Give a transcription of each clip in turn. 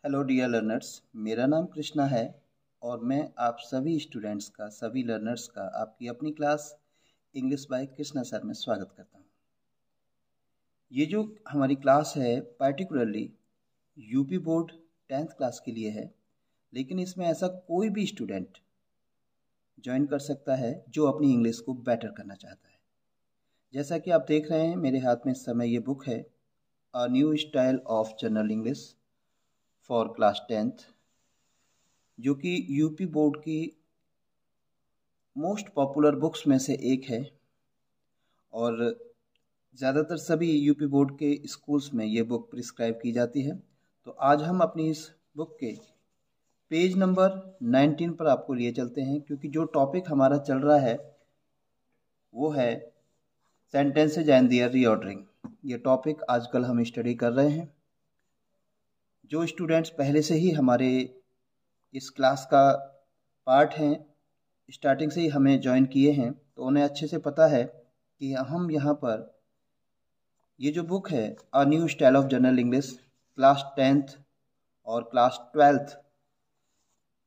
Hello dear learners, मेरा नाम कृष्णा है और मैं आप सभी स्टूडेंट्स का, सभी लर्नर्स का आपकी अपनी class English by Krishna sir में स्वागत करता हूँ। ये जो हमारी क्लास है particularly UP board 10th class के लिए है, लेकिन इसमें ऐसा कोई भी स्टूडेंट ज्वाइन कर सकता है जो अपनी इंग्लिश को बेटर करना चाहता है। जैसा कि आप देख रहे हैं मेरे हाथ में इस समय ये बुक है, a new style of general English for class 10th, जो कि यूपी बोर्ड की मोस्ट पॉपुलर बुक्स में से एक है और ज़्यादातर सभी यूपी बोर्ड के स्कूल्स में ये बुक प्रिस्क्राइब की जाती है। तो आज हम अपनी इस बुक के पेज नंबर 19 पर आपको लिए चलते हैं, क्योंकि जो टॉपिक हमारा चल रहा है वो है सेंटेंसेज एंड देयर रीऑर्डरिंग। ये टॉपिक आजकल हम स्टडी कर रहे हैं। जो स्टूडेंट्स पहले से ही हमारे इस क्लास का पार्ट हैं, स्टार्टिंग से ही हमें ज्वाइन किए हैं, तो उन्हें अच्छे से पता है कि हम यहाँ पर ये जो बुक है a new style of general English class 10th और क्लास 12th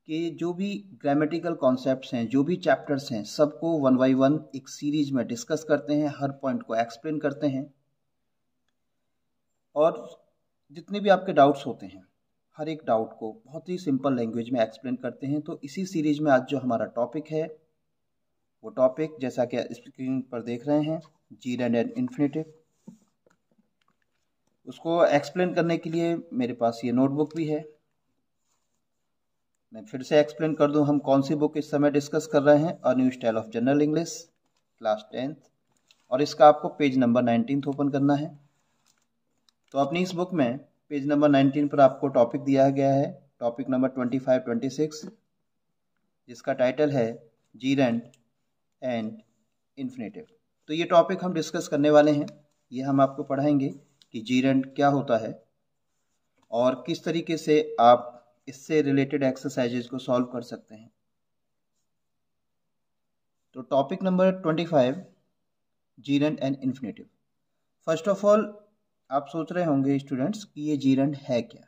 के जो भी ग्रामेटिकल कॉन्सेप्ट्स हैं, जो भी चैप्टर्स हैं, सबको वन बाई वन एक सीरीज में डिस्कस करते हैं, हर पॉइंट को एक्सप्लेन करते हैं और जितने भी आपके डाउट्स होते हैं हर एक डाउट को बहुत ही सिंपल लैंग्वेज में एक्सप्लेन करते हैं। तो इसी सीरीज में आज जो हमारा टॉपिक है वो टॉपिक, जैसा कि स्क्रीन पर देख रहे हैं, जीरेंड एंड इन्फिनेटिव, उसको एक्सप्लेन करने के लिए मेरे पास ये नोटबुक भी है। मैं फिर से एक्सप्लेन कर दूं हम कौन सी बुक इस समय डिस्कस कर रहे हैं, a new style of general English class 10th, और इसका आपको पेज नंबर 19 ओपन करना है। तो अपनी इस बुक में पेज नंबर 19 पर आपको टॉपिक दिया गया है, टॉपिक नंबर 25-26, जिसका टाइटल है जीरेंड एंड इन्फिनेटिव। तो ये टॉपिक हम डिस्कस करने वाले हैं। ये हम आपको पढ़ाएंगे कि जीरेंड क्या होता है और किस तरीके से आप इससे रिलेटेड एक्सरसाइजेज को सॉल्व कर सकते हैं। तो topic number 25, जीरेंड and infinitive. First of all आप सोच रहे होंगे स्टूडेंट्स कि ये जीरेंड है क्या।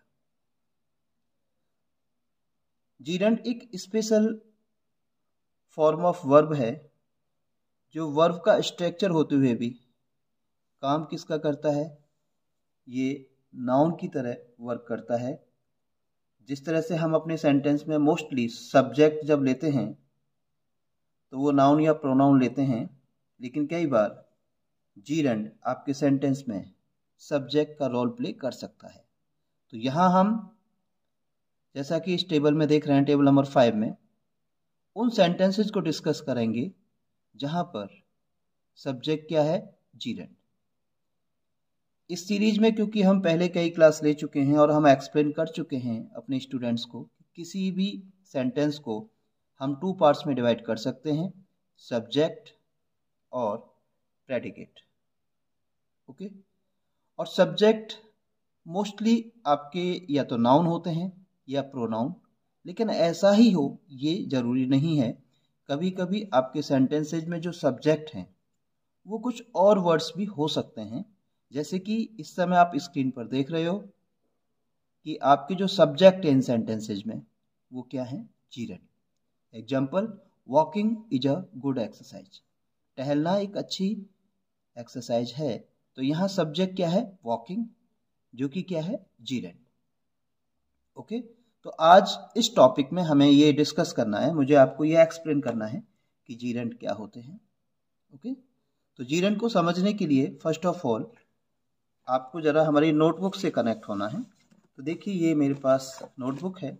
जीरेंड एक स्पेशल फॉर्म ऑफ वर्ब है जो वर्ब का स्ट्रक्चर होते हुए भी काम किसका करता है, ये नाउन की तरह वर्क करता है। जिस तरह से हम अपने सेंटेंस में मोस्टली सब्जेक्ट जब लेते हैं तो वो नाउन या प्रोनाउन लेते हैं, लेकिन कई बार जीरेंड आपके सेंटेंस में सब्जेक्ट का रोल प्ले कर सकता है। तो यहाँ हम जैसा कि इस टेबल में देख रहे हैं, टेबल नंबर 5 में उन सेंटेंसेस को डिस्कस करेंगे जहाँ पर सब्जेक्ट क्या है, जीरेंड। इस सीरीज में क्योंकि हम पहले कई क्लास ले चुके हैं और हम एक्सप्लेन कर चुके हैं अपने स्टूडेंट्स को, किसी भी सेंटेंस को हम 2 पार्ट्स में डिवाइड कर सकते हैं, सब्जेक्ट और प्रेडिकेट। ओके, और सब्जेक्ट मोस्टली आपके या तो नाउन होते हैं या प्रोनाउन, लेकिन ऐसा ही हो ये जरूरी नहीं है। कभी कभी आपके सेंटेंसेज में जो सब्जेक्ट हैं वो कुछ और वर्ड्स भी हो सकते हैं, जैसे कि इस समय आप स्क्रीन पर देख रहे हो कि आपके जो सब्जेक्ट है इन सेंटेंसेज में वो क्या है, जीरेंड। Example, walking is a good exercise, टहलना एक अच्छी एक्सरसाइज है। तो यहाँ सब्जेक्ट क्या है, वॉकिंग, जो कि क्या है, जीरेंड। ओके, तो आज इस टॉपिक में हमें ये डिस्कस करना है, मुझे आपको ये एक्सप्लेन करना है कि जीरेंड क्या होते हैं। ओके, तो जीरेंड को समझने के लिए फर्स्ट ऑफ ऑल आपको जरा हमारी नोटबुक से कनेक्ट होना है। तो देखिए ये मेरे पास नोटबुक है।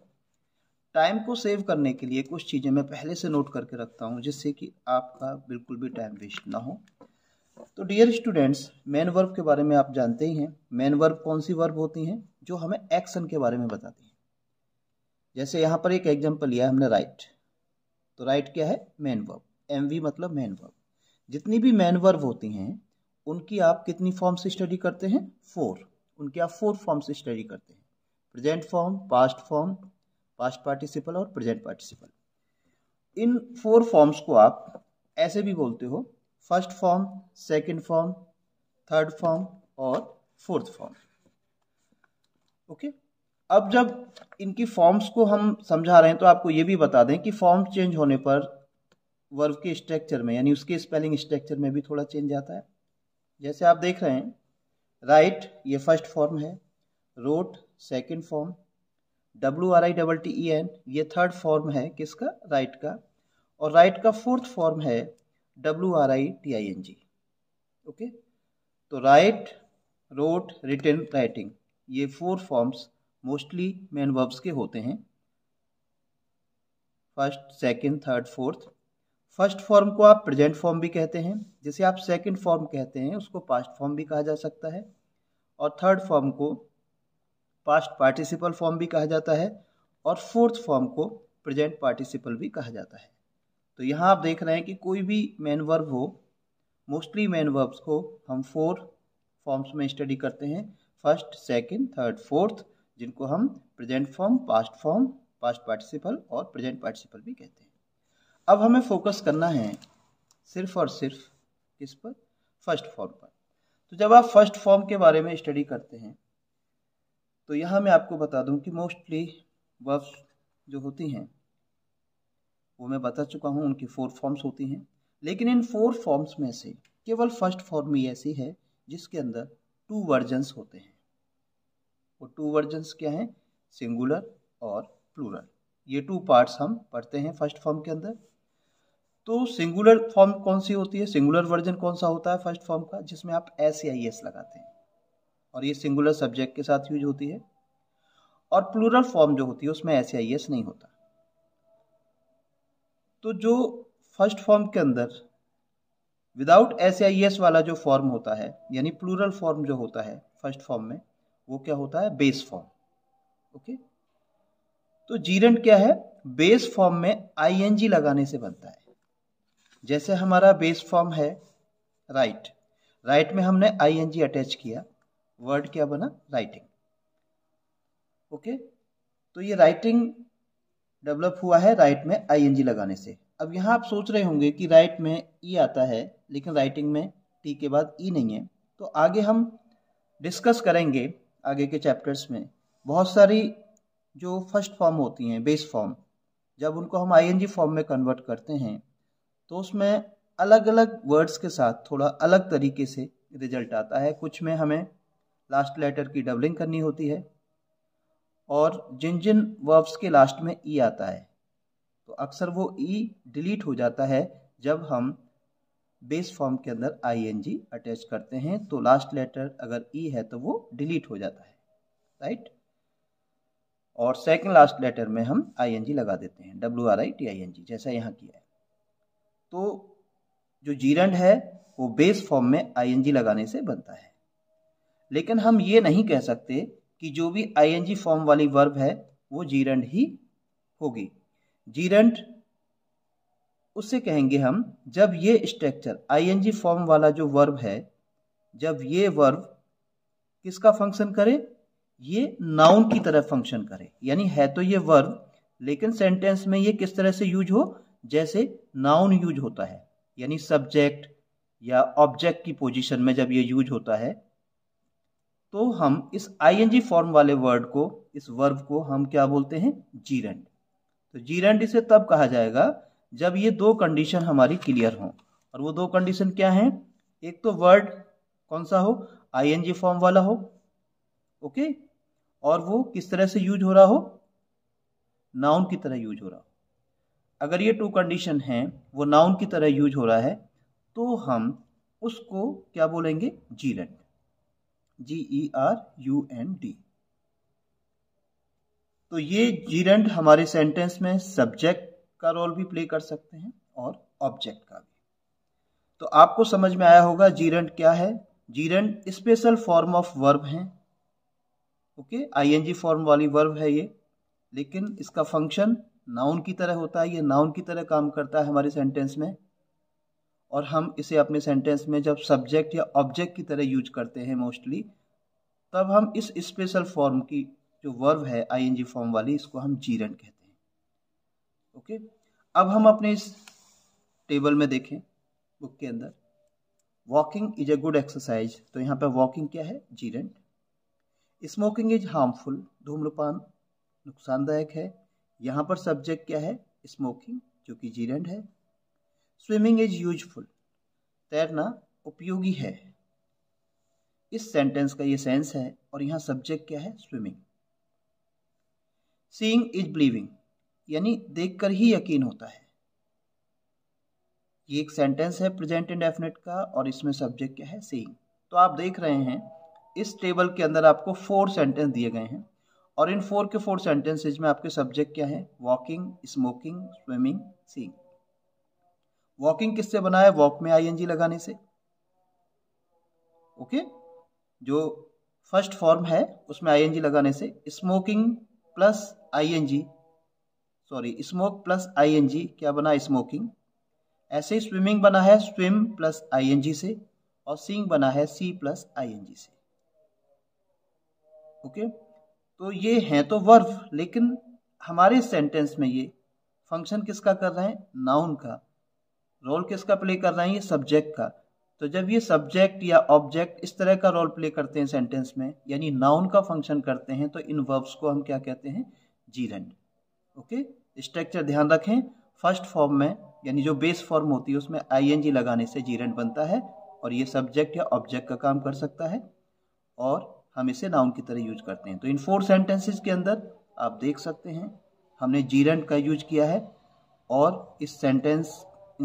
टाइम को सेव करने के लिए कुछ चीज़ें मैं पहले से नोट करके रखता हूँ, जिससे कि आपका बिल्कुल भी टाइम वेस्ट ना हो। तो डियर स्टूडेंट्स, मेन वर्ब के बारे में आप जानते ही हैं। मेन वर्ब कौन सी वर्ब होती हैं, जो हमें एक्शन के बारे में बताती हैं। जैसे यहाँ पर एक एग्जाम्पल लिया हमने, राइट। तो राइट क्या है, मेन वर्ब। एमवी मतलब मेन वर्ब। जितनी भी मेन वर्ब होती हैं उनकी आप कितनी फॉर्म से स्टडी करते हैं, 4। उनकी आप 4 फॉर्म से स्टडी करते हैं, प्रेजेंट फॉर्म, पास्ट पार्टिसिपल और प्रेजेंट पार्टिसिपल। इन 4 फॉर्म्स को आप ऐसे भी बोलते हो, first form, second form, third form और फोर्थ फॉर्म। ओके, अब जब इनकी फॉर्म्स को हम समझा रहे हैं तो आपको ये भी बता दें कि फॉर्म चेंज होने पर वर्ब के स्ट्रक्चर में यानी उसके स्पेलिंग स्ट्रक्चर में भी थोड़ा चेंज आता है। जैसे आप देख रहे हैं, राइट ये फर्स्ट फॉर्म है, रोट सेकंड फॉर्म, WRITTEN ये थर्ड फॉर्म है किसका, राइट का, और राइट का फोर्थ फॉर्म है WRITING। ओके, तो राइट, रोट, रिटन, राइटिंग ये 4 फॉर्म्स मोस्टली मेन वर्ब्स के होते हैं, first second third fourth. First form को आप प्रेजेंट फॉर्म भी कहते हैं, जिसे आप सेकंड फॉर्म कहते हैं उसको पास्ट फॉर्म भी कहा जा सकता है, और थर्ड फॉर्म को पास्ट पार्टिसिपल फॉर्म भी कहा जाता है, और फोर्थ फॉर्म को प्रेजेंट पार्टिसिपल भी कहा जाता है। तो यहाँ आप देख रहे हैं कि कोई भी मेन वर्ब हो, मोस्टली मेन वर्ब्स को हम 4 फॉर्म्स में स्टडी करते हैं, फर्स्ट सेकंड थर्ड फोर्थ, जिनको हम प्रेजेंट फॉर्म, पास्ट पार्टिसिपल और प्रेजेंट पार्टिसिपल भी कहते हैं। अब हमें फोकस करना है सिर्फ और सिर्फ किस पर, फर्स्ट फॉर्म पर। तो जब आप फर्स्ट फॉर्म के बारे में स्टडी करते हैं तो यहाँ मैं आपको बता दूं कि मोस्टली वर्ब्स जो होती हैं वो मैं बता चुका हूँ, उनकी 4 फॉर्म्स होती हैं, लेकिन इन 4 फॉर्म्स में से केवल फर्स्ट फॉर्म ही ऐसी है जिसके अंदर 2 वर्जन्स होते हैं। वो 2 वर्जन्स क्या हैं, सिंगुलर और प्लूरल। ये 2 पार्ट्स हम पढ़ते हैं फर्स्ट फॉर्म के अंदर। तो सिंगुलर फॉर्म कौन सी होती है, सिंगुलर वर्जन कौन सा होता है फर्स्ट फॉर्म का, जिसमें आप एस या एस लगाते हैं, और ये सिंगुलर सब्जेक्ट के साथ यूज होती है। और प्लूरल फॉर्म जो होती है उसमें एस या एस नहीं होता। तो जो फर्स्ट फॉर्म के अंदर विदाउट एस या एस वाला जो फॉर्म होता है, यानी प्लूरल फॉर्म जो होता है फर्स्ट फॉर्म में, वो क्या होता है, बेस फॉर्म। ओके, तो जीरेंट क्या है, बेस फॉर्म में आईएनजी लगाने से बनता है। जैसे हमारा बेस फॉर्म है राइट, राइट में हमने आईएनजी अटैच किया, वर्ड क्या बना, राइटिंग। ओके, तो ये राइटिंग डेवलप हुआ है राइट में आईएनजी लगाने से। अब यहाँ आप सोच रहे होंगे कि राइट में ई आता है लेकिन राइटिंग में टी के बाद ई नहीं है। तो आगे हम डिस्कस करेंगे आगे के चैप्टर्स में, बहुत सारी जो फर्स्ट फॉर्म होती हैं बेस फॉर्म, जब उनको हम आईएनजी फॉर्म में कन्वर्ट करते हैं तो उसमें अलग अलग वर्ड्स के साथ थोड़ा अलग तरीके से रिजल्ट आता है। कुछ में हमें लास्ट लेटर की डबलिंग करनी होती है, और जिन जिन वर्ब्स के लास्ट में ई आता है तो अक्सर वो ई डिलीट हो जाता है जब हम बेस फॉर्म के अंदर आईएनजी अटैच करते हैं। तो लास्ट लेटर अगर ई है तो वो डिलीट हो जाता है, राइट, और सेकंड लास्ट लेटर में हम आईएनजी लगा देते हैं, WRITING, जैसा यहाँ किया है। तो जो जीरेंड है वो बेस फॉर्म में आईएनजी लगाने से बनता है। लेकिन हम ये नहीं कह सकते कि जो भी आईएनजी फॉर्म वाली वर्ब है वो जीरेंड ही होगी। जीरेंड उससे कहेंगे हम जब ये स्ट्रक्चर आईएनजी फॉर्म वाला जो वर्ब है, जब ये वर्ब किसका फंक्शन करे, ये नाउन की तरह फंक्शन करे। यानी है तो ये वर्ब लेकिन सेंटेंस में ये किस तरह से यूज हो, जैसे नाउन यूज होता है, यानी सब्जेक्ट या ऑब्जेक्ट की पोजीशन में जब ये यूज होता है तो हम इस आईएनजी फॉर्म वाले वर्ड को, इस वर्ब को हम क्या बोलते हैं, जीरेंड। तो जीरेंड इसे तब कहा जाएगा जब ये 2 कंडीशन हमारी क्लियर हो। और वो 2 कंडीशन क्या हैं, एक तो वर्ड कौन सा हो, आईएनजी फॉर्म वाला हो, ओके, और वो किस तरह से यूज हो रहा हो, नाउन की तरह यूज हो रहा हो। अगर ये 2 कंडीशन हैं, वो नाउन की तरह यूज हो रहा है, तो हम उसको क्या बोलेंगे, जीरेंड, GERUND। तो ये जीरेंड हमारे सेंटेंस में सब्जेक्ट का रोल भी प्ले कर सकते हैं और ऑब्जेक्ट का भी। तो आपको समझ में आया होगा जीरेंड क्या है। जीरेंड स्पेशल फॉर्म ऑफ वर्ब है, ओके, आईएनजी फॉर्म वाली वर्ब है ये, लेकिन इसका फंक्शन नाउन की तरह होता है, ये नाउन की तरह काम करता है हमारे सेंटेंस में, और हम इसे अपने सेंटेंस में जब सब्जेक्ट या ऑब्जेक्ट की तरह यूज करते हैं मोस्टली, तब हम इस स्पेशल फॉर्म की जो वर्ब है आईएनजी फॉर्म वाली, इसको हम जीरेंड कहते हैं। ओके, अब हम अपने इस टेबल में देखें बुक के अंदर, walking is a good exercise. तो यहाँ पे वॉकिंग क्या है, जीरेंड। स्मोकिंग इज हार्मफुल, धूम्रपान नुकसानदायक है। यहाँ पर सब्जेक्ट क्या है, स्मोकिंग, जो कि जीरेंड है। स्विमिंग इज यूजफुल, तैरना उपयोगी है। इस सेंटेंस का ये सेंस है और यहाँ सब्जेक्ट क्या है, स्विमिंग। सीइंग इज बिलीविंग, यानी देखकर ही यकीन होता है। ये एक सेंटेंस है प्रेजेंट इंडेफिनिट का और इसमें सब्जेक्ट क्या है, सीइंग। तो आप देख रहे हैं इस टेबल के अंदर आपको 4 सेंटेंस दिए गए हैं और इन 4 के 4 सेंटेंसेज में आपके सब्जेक्ट क्या है, walking, smoking, swimming, seeing. Walking किससे बना है, वॉक में आईएनजी लगाने से। ओके, जो फर्स्ट फॉर्म है उसमें आईएनजी लगाने से। Smoking plus ing, sorry smoke plus ing क्या बना, स्मोकिंग। ऐसे ही स्विमिंग बना है स्विम प्लस आईएनजी से और सीइंग बना है सी प्लस आईएनजी से। ओके, तो ये हैं तो वर्ब, लेकिन हमारे सेंटेंस में ये फंक्शन किसका कर रहे हैं, नाउन का। रोल किसका प्ले कर रहे हैं, ये सब्जेक्ट का। तो जब ये सब्जेक्ट या ऑब्जेक्ट इस तरह का रोल प्ले करते हैं सेंटेंस में, यानी नाउन का फंक्शन करते हैं, तो इन वर्ब्स को हम क्या कहते हैं, जीरेंड। ओके, स्ट्रक्चर ध्यान रखें, फर्स्ट फॉर्म में यानी जो बेस फॉर्म होती है उसमें आईएनजी लगाने से जीरेंड बनता है और ये सब्जेक्ट या ऑब्जेक्ट का काम कर सकता है और हम इसे नाउन की तरह यूज करते हैं। तो इन 4 सेंटेंसेस के अंदर आप देख सकते हैं हमने जीरेंड का यूज किया है और इन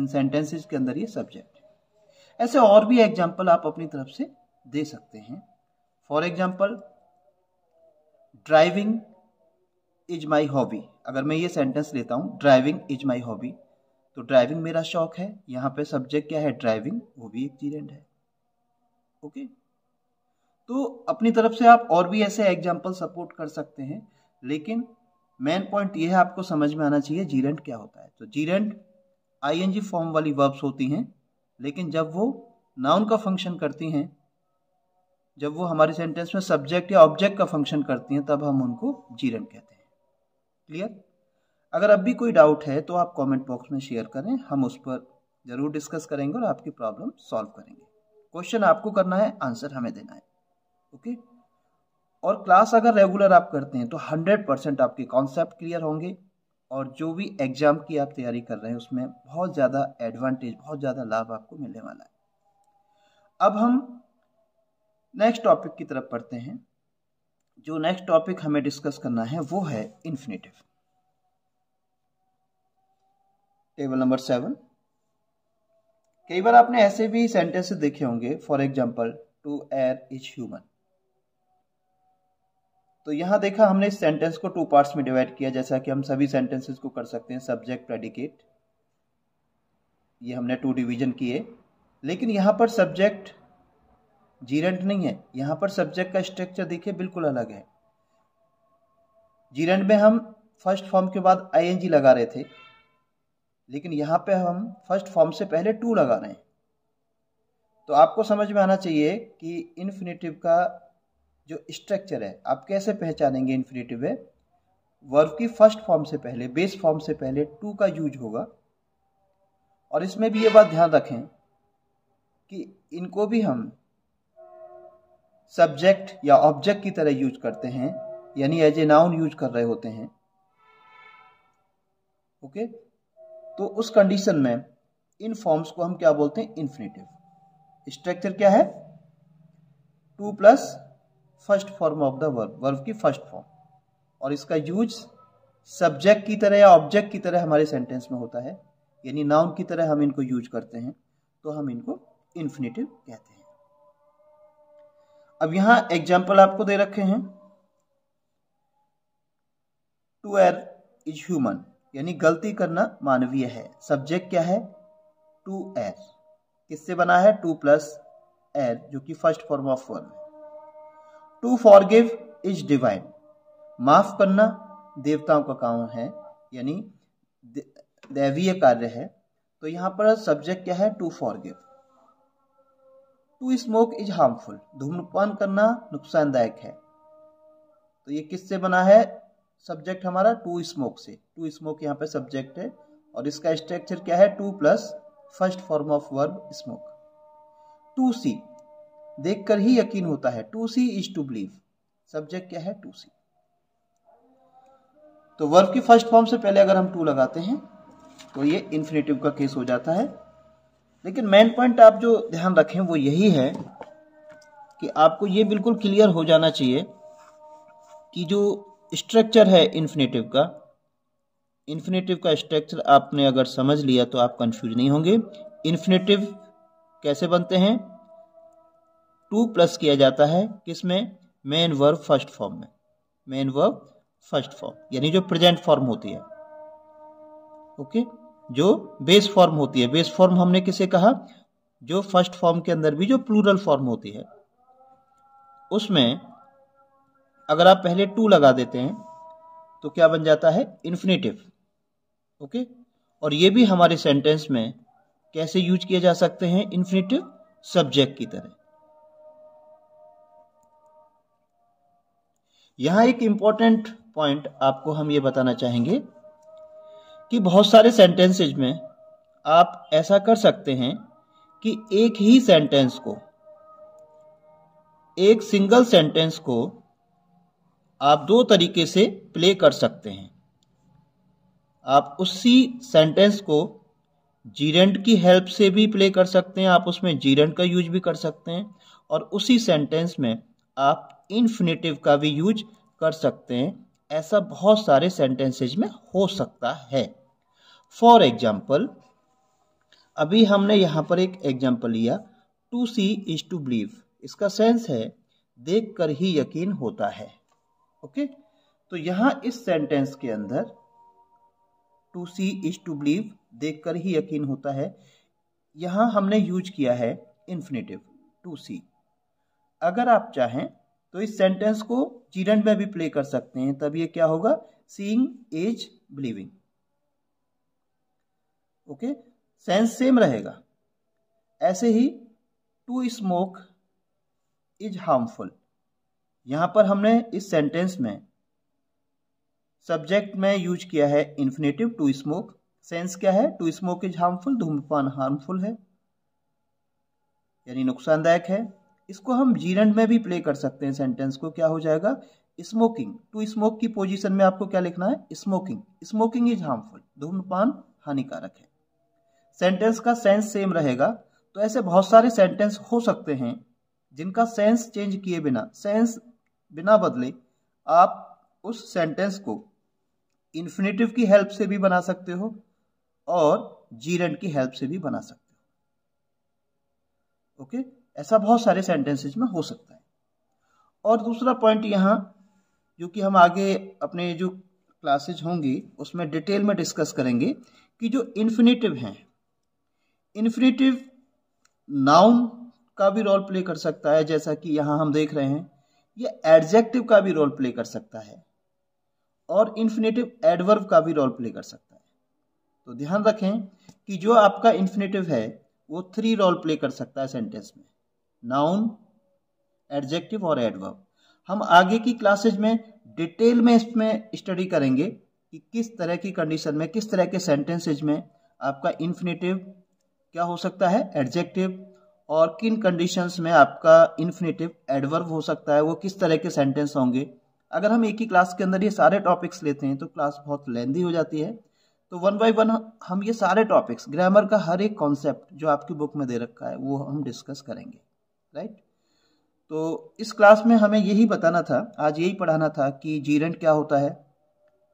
सेंटेंसेस के अंदर ये सब्जेक्ट है। ऐसे और भी एग्जाम्पल आप अपनी तरफ से दे सकते हैं। For example, driving is my hobby. अगर मैं ये सेंटेंस लेता हूं, ड्राइविंग इज माई हॉबी, तो ड्राइविंग मेरा शौक है। यहाँ पे सब्जेक्ट क्या है, ड्राइविंग, वो भी एक जीरेंड है। ओके, तो अपनी तरफ से आप और भी ऐसे एग्जाम्पल सपोर्ट कर सकते हैं, लेकिन मेन पॉइंट ये है आपको समझ में आना चाहिए जीरेंड क्या होता है। तो जीरेंड आईएनजी फॉर्म वाली वर्ब्स होती हैं, लेकिन जब वो नाउन का फंक्शन करती हैं, जब वो हमारे सेंटेंस में सब्जेक्ट या ऑब्जेक्ट का फंक्शन करती हैं, तब हम उनको जीरेंड कहते हैं। क्लियर? अगर अब भी कोई डाउट है तो आप कमेंट बॉक्स में शेयर करें, हम उस पर जरूर डिस्कस करेंगे और आपकी प्रॉब्लम सॉल्व करेंगे। क्वेश्चन आपको करना है, आंसर हमें देना है। ओके, और क्लास अगर रेगुलर आप करते हैं तो 100% आपके कॉन्सेप्ट क्लियर होंगे और जो भी एग्जाम की आप तैयारी कर रहे हैं उसमें बहुत ज़्यादा एडवांटेज, बहुत ज़्यादा लाभ आपको मिलने वाला है। अब हम नेक्स्ट टॉपिक की तरफ पढ़ते हैं। जो नेक्स्ट टॉपिक हमें डिस्कस करना है वो है इन्फिनेटिव। Table number 7। कई बार आपने ऐसे भी सेंटेंसेस देखे होंगे, for example, to err is human. तो यहां देखा हमने इस सेंटेंस को 2 पार्ट्स में डिवाइड किया, जैसा कि हम सभी सेंटेंसेस को कर सकते हैं, सब्जेक्ट, प्रेडिकेट, ये हमने 2 डिवीजन किए। लेकिन यहां पर सब्जेक्ट जीरेंड नहीं है, यहां पर सब्जेक्ट का स्ट्रक्चर देखिए बिल्कुल अलग है। जीरेंड में हम फर्स्ट फॉर्म के बाद आईएनजी लगा रहे थे, लेकिन यहां पे हम फर्स्ट फॉर्म से पहले टू लगा रहे हैं। तो आपको समझ में आना चाहिए कि इन्फिनेटिव का जो स्ट्रक्चर है आप कैसे पहचानेंगे। इन्फिनेटिव है, वर्ब की फर्स्ट फॉर्म से पहले, बेस फॉर्म से पहले टू का यूज होगा। और इसमें भी ये बात ध्यान रखें कि इनको भी हम सब्जेक्ट या ऑब्जेक्ट की तरह यूज करते हैं, यानी एज ए नाउन यूज कर रहे होते हैं। ओके, तो उस कंडीशन में इन फॉर्म्स को हम क्या बोलते हैं, इन्फिनेटिव। स्ट्रक्चर क्या है, to plus first form of the verb, verb की फर्स्ट फॉर्म, और इसका यूज सब्जेक्ट की तरह या ऑब्जेक्ट की तरह हमारे सेंटेंस में होता है, यानी नाउन की तरह हम इनको यूज करते हैं, तो हम इनको इन्फिनेटिव कहते हैं। अब यहां एग्जाम्पल आपको दे रखे हैं, टू एयर इज ह्यूमन, यानी गलती करना मानवीय है। सब्जेक्ट क्या है, टू एयर, किससे बना है, टू प्लस एयर, जो कि फर्स्ट फॉर्म ऑफ वर्ब है। टू फॉरगिव इज डिवाइन, माफ करना देवताओं का काम है, यानी दैवीय कार्य है। तो यहां पर सब्जेक्ट क्या है, to forgive. To smoke is harmful, धूम्रपान करना नुकसानदायक है। तो ये किससे बना है, सब्जेक्ट हमारा टू स्मोक से। टू स्मोक यहाँ पे सब्जेक्ट है और इसका स्ट्रक्चर क्या है, to plus first form of verb smoke. To see, देखकर ही यकीन होता है, to see is to believe, subject क्या है, टू सी। तो वर्ब की फर्स्ट फॉर्म से पहले अगर हम टू लगाते हैं तो ये इन्फिनेटिव का केस हो जाता है। लेकिन मेन पॉइंट आप जो ध्यान रखें वो यही है कि आपको ये बिल्कुल क्लियर हो जाना चाहिए कि जो स्ट्रक्चर है इन्फिनेटिव का स्ट्रक्चर आपने अगर समझ लिया तो आप कंफ्यूज नहीं होंगे। इन्फिनेटिव कैसे बनते हैं? टू प्लस किया जाता है किसमें? मेन वर्ब फर्स्ट फॉर्म में। मेन वर्ब फर्स्ट फॉर्म यानी जो प्रेजेंट फॉर्म होती है, ओके, जो बेस फॉर्म होती है। बेस फॉर्म हमने किसे कहा? जो फर्स्ट फॉर्म के अंदर भी जो प्लूरल फॉर्म होती है, उसमें अगर आप पहले टू लगा देते हैं तो क्या बन जाता है? इन्फिनेटिव। ओके, और ये भी हमारे सेंटेंस में कैसे यूज किए जा सकते हैं? इन्फिनेटिव सब्जेक्ट की तरह। यहां एक इंपॉर्टेंट पॉइंट आपको हम ये बताना चाहेंगे कि बहुत सारे सेंटेंसेज में आप ऐसा कर सकते हैं कि एक ही सेंटेंस को, एक सिंगल सेंटेंस को आप दो तरीके से प्ले कर सकते हैं। आप उसी सेंटेंस को जीरेंड की हेल्प से भी प्ले कर सकते हैं, आप उसमें जीरेंड का यूज भी कर सकते हैं, और उसी सेंटेंस में आप इन्फिनेटिव का भी यूज कर सकते हैं। ऐसा बहुत सारे सेंटेंसेज में हो सकता है। फॉर एग्जाम्पल, अभी हमने यहां पर एक एग्जाम्पल लिया, to see is to believe. इसका सेंस है देख कर ही यकीन होता है। ओके, तो यहां इस सेंटेंस के अंदर to see is to believe, देख कर ही यकीन होता है, यहां हमने यूज किया है इन्फिनेटिव टू सी। अगर आप चाहें तो इस सेंटेंस को जीरेंड में भी प्ले कर सकते हैं, तब ये क्या होगा? Seeing is believing. Okay, sense same रहेगा। ऐसे ही टू स्मोक इज हार्मफुल, यहां पर हमने इस सेंटेंस में सब्जेक्ट में यूज किया है इन्फिनेटिव टू स्मोक। सेंस क्या है? टू स्मोक इज हार्मफुल, धूम्रपान हार्मफुल है यानी नुकसानदायक है। इसको हम जीरेंड में भी प्ले कर सकते हैं सेंटेंस को, क्या हो जाएगा? स्मोकिंग, टू स्मोक की पोजीशन में आपको क्या लिखना है? स्मोकिंग। स्मोकिंग इज हार्मफुल, धूम्रपान हानिकारक है। सेंटेंस का सेंस सेम रहेगा। तो ऐसे बहुत सारे सेंटेंस हो सकते हैं जिनका सेंस चेंज किए बिना, सेंस बिना बदले, आप उस सेंटेंस को इन्फिनेटिव की हेल्प से भी बना सकते हो और जीरेंड की हेल्प से भी बना सकते हो। ओके, ऐसा बहुत सारे सेंटेंसेस में हो सकता है। और दूसरा पॉइंट यहाँ, जो कि हम आगे अपने जो क्लासेज होंगी उसमें डिटेल में डिस्कस करेंगे, कि जो इन्फिनेटिव हैं, इन्फिनेटिव नाउन का भी रोल प्ले कर सकता है, जैसा कि यहाँ हम देख रहे हैं। ये एडजेक्टिव का भी रोल प्ले कर सकता है और इन्फिनेटिव एडवर्ब का भी रोल प्ले कर सकता है। तो ध्यान रखें कि जो आपका इन्फिनेटिव है वो 3 रोल प्ले कर सकता है सेंटेंस में, नाउन, एडजेक्टिव और एडवर्ब। हम आगे की क्लासेज में डिटेल में इसमें स्टडी करेंगे कि किस तरह की कंडीशन में, किस तरह के सेंटेंसेज में आपका इन्फिनेटिव क्या हो सकता है? एडजेक्टिव, और किन कंडीशंस में आपका इन्फिनेटिव एडवर्ब हो सकता है, वो किस तरह के सेंटेंस होंगे। अगर हम एक ही क्लास के अंदर ये सारे टॉपिक्स लेते हैं तो क्लास बहुत लेंदी हो जाती है। तो वन बाय वन हम ये सारे टॉपिक्स, ग्रामर का हर एक कॉन्सेप्ट जो आपकी बुक में दे रखा है वो हम डिस्कस करेंगे, राइट। तो इस क्लास में हमें यही बताना था, आज यही पढ़ाना था कि जीरेंड क्या होता है,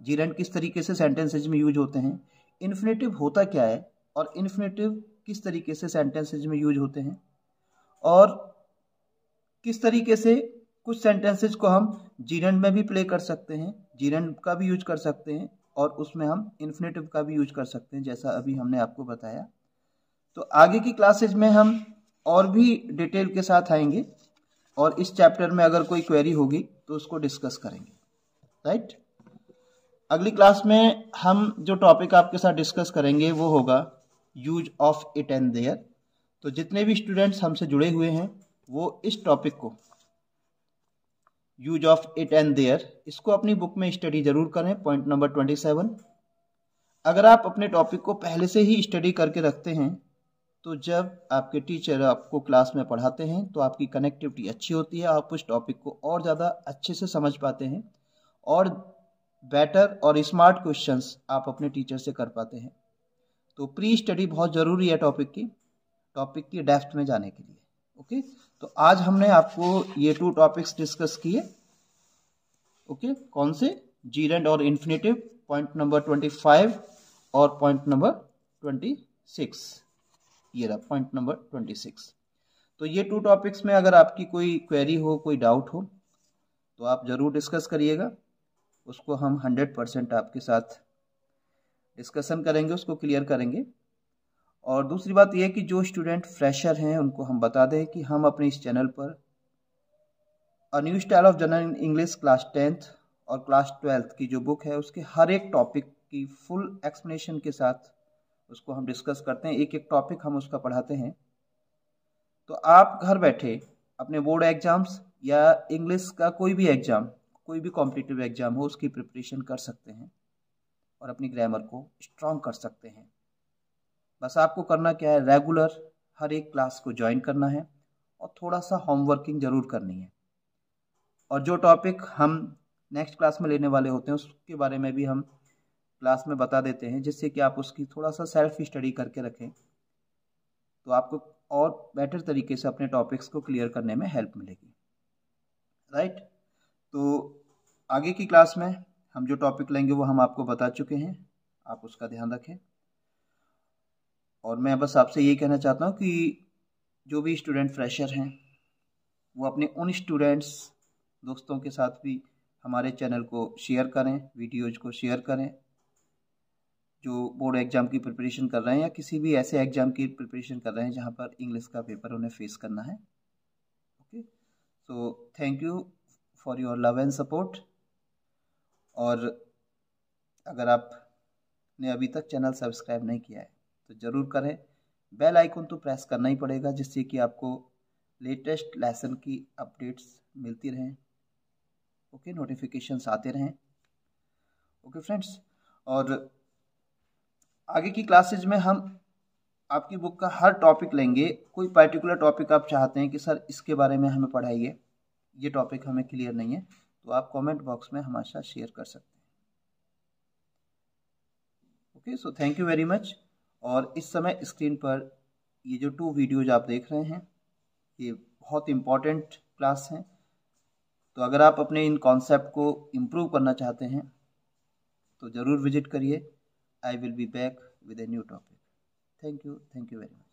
जीरेंड किस तरीके से सेंटेंसेज में यूज होते हैं, इन्फिनेटिव होता क्या है, और इन्फिनेटिव किस तरीके से सेंटेंसेज में यूज होते हैं, और किस तरीके से कुछ सेंटेंसेज को हम जीरेंड में भी प्ले कर सकते हैं, जीरेंड का भी यूज कर सकते हैं, और उसमें हम इन्फिनेटिव का भी यूज कर सकते हैं, जैसा अभी हमने आपको बताया। तो आगे की क्लासेज में हम और भी डिटेल के साथ आएंगे, और इस चैप्टर में अगर कोई क्वेरी होगी तो उसको डिस्कस करेंगे, राइट। अगली क्लास में हम जो टॉपिक आपके साथ डिस्कस करेंगे वो होगा use of it and there. तो जितने भी स्टूडेंट्स हमसे जुड़े हुए हैं वो इस टॉपिक को, use of it and there, इसको अपनी बुक में स्टडी जरूर करें, पॉइंट नंबर 27। अगर आप अपने टॉपिक को पहले से ही स्टडी करके रखते हैं तो जब आपके टीचर आपको क्लास में पढ़ाते हैं तो आपकी कनेक्टिविटी अच्छी होती है, आप उस टॉपिक को और ज़्यादा अच्छे से समझ पाते हैं और बेटर और स्मार्ट क्वेश्चंस आप अपने टीचर से कर पाते हैं। तो प्री स्टडी बहुत ज़रूरी है टॉपिक की डेप्थ में जाने के लिए। ओके, तो आज हमने आपको ये 2 टॉपिक्स डिस्कस किए। ओके, कौन से? जीरेंड और इन्फिनेटिव, पॉइंट नंबर 25 और पॉइंट नंबर 26। ये रहा पॉइंट नंबर 26। तो ये 2 टॉपिक्स में अगर आपकी कोई क्वेरी हो, कोई डाउट हो, तो आप ज़रूर डिस्कस करिएगा। उसको हम 100% आपके साथ डिस्कशन करेंगे, उसको क्लियर करेंगे। और दूसरी बात यह कि जो स्टूडेंट फ्रेशर हैं उनको हम बता दें कि हम अपने इस चैनल पर a new style of general English class 10th और क्लास 12th की जो बुक है उसके हर एक टॉपिक की फुल एक्सप्लेनेशन के साथ उसको हम डिस्कस करते हैं। एक एक टॉपिक हम उसका पढ़ाते हैं। तो आप घर बैठे अपने बोर्ड एग्जाम्स या इंग्लिश का कोई भी एग्ज़ाम, कोई भी कॉम्पिटिटिव एग्ज़ाम हो, उसकी प्रिपरेशन कर सकते हैं और अपनी ग्रामर को स्ट्रॉन्ग कर सकते हैं। बस आपको करना क्या है, रेगुलर हर एक क्लास को ज्वाइन करना है और थोड़ा सा होमवर्किंग ज़रूर करनी है। और जो टॉपिक हम नेक्स्ट क्लास में लेने वाले होते हैं उसके बारे में भी हम क्लास में बता देते हैं, जिससे कि आप उसकी थोड़ा सा सेल्फ स्टडी करके रखें, तो आपको और बेटर तरीके से अपने टॉपिक्स को क्लियर करने में हेल्प मिलेगी। राइट, तो आगे की क्लास में हम जो टॉपिक लेंगे वो हम आपको बता चुके हैं, आप उसका ध्यान रखें। और मैं बस आपसे यही कहना चाहता हूँ कि जो भी स्टूडेंट फ्रेशर हैं वो अपने उन स्टूडेंट्स दोस्तों के साथ भी हमारे चैनल को शेयर करें, वीडियोज को शेयर करें, जो बोर्ड एग्जाम की प्रिपरेशन कर रहे हैं या किसी भी ऐसे एग्जाम की प्रिपरेशन कर रहे हैं जहाँ पर इंग्लिश का पेपर उन्हें फेस करना है। Okay, so thank you for your love and support. और अगर आपने अभी तक चैनल सब्सक्राइब नहीं किया है तो ज़रूर करें। बेल आइकन तो प्रेस करना ही पड़ेगा, जिससे कि आपको लेटेस्ट लेसन की अपडेट्स मिलती रहें। ओके, नोटिफिकेशंस आते रहें। ओके फ्रेंड्स, और आगे की क्लासेज में हम आपकी बुक का हर टॉपिक लेंगे। कोई पर्टिकुलर टॉपिक आप चाहते हैं कि सर इसके बारे में हमें पढ़ाइए, ये टॉपिक हमें क्लियर नहीं है, तो आप कमेंट बॉक्स में हमारे साथ शेयर कर सकते हैं। Okay, so thank you very much. और इस समय स्क्रीन पर ये जो 2 वीडियोज आप देख रहे हैं ये बहुत इम्पॉर्टेंट क्लास हैं। तो अगर आप अपने इन कॉन्सेप्ट को इम्प्रूव करना चाहते हैं तो ज़रूर विजिट करिए। I will be back with a new topic. Thank you very much.